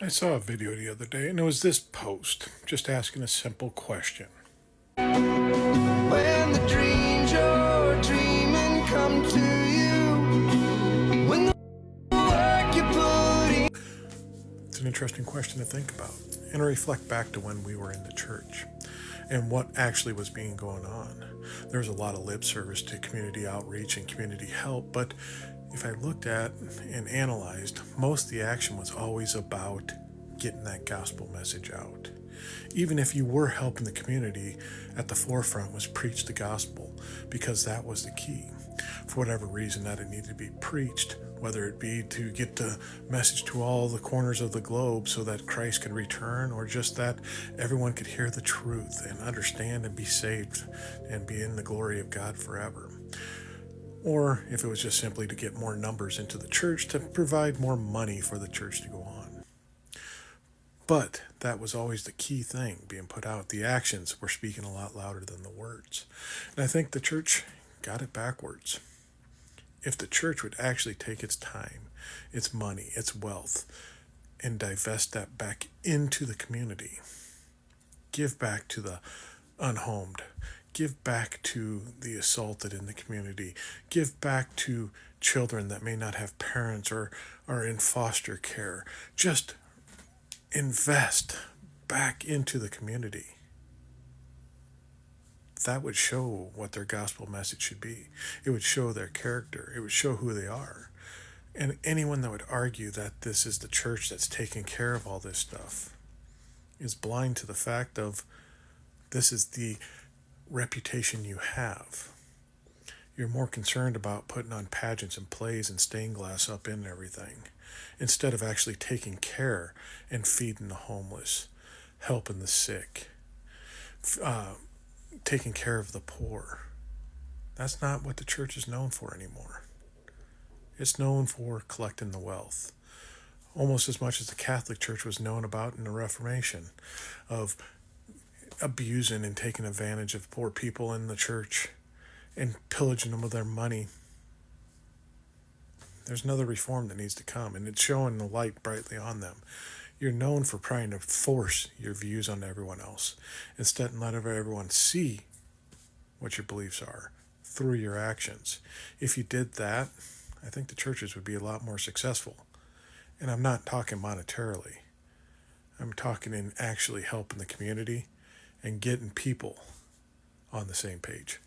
I saw a video the other day, and it was this post just asking a simple question. When the dreams you're dreaming come to you, when the work you put in. It's an interesting question to think about and reflect back to when we were in the church and what actually was being going on. There was a lot of lip service to community outreach and community help, but if I looked at and analyzed, most of the action was always about getting that gospel message out. Even if you were helping the community, at the forefront was preach the gospel because that was the key. For whatever reason that it needed to be preached, whether it be to get the message to all the corners of the globe so that Christ could return, or just that everyone could hear the truth and understand and be saved and be in the glory of God forever. Or if it was just simply to get more numbers into the church to provide more money for the church to go on. But that was always the key thing being put out. The actions were speaking a lot louder than the words. And I think the church got it backwards. If the church would actually take its time, its money, its wealth, and divest that back into the community, give back to the unhomed, give back to the assaulted in the community, give back to children that may not have parents or are in foster care, just invest back into the community. That would show what their gospel message should be. It would show their character. It would show who they are. And anyone that would argue that this is the church that's taking care of all this stuff is blind to the fact of this is the reputation you have. You're more concerned about putting on pageants and plays and stained glass up in everything instead of actually taking care and feeding the homeless, helping the sick, taking care of the poor. That's not what the church is known for anymore. It's known for collecting the wealth, almost as much as the Catholic Church was known about in the Reformation, of abusing and taking advantage of poor people in the church and pillaging them of their money. There's another reform that needs to come, and it's showing the light brightly on them. You're known for trying to force your views on everyone else instead of let everyone see what your beliefs are through your actions. If you did that, I think the churches would be a lot more successful. And I'm not talking monetarily. I'm talking in actually helping the community and getting people on the same page.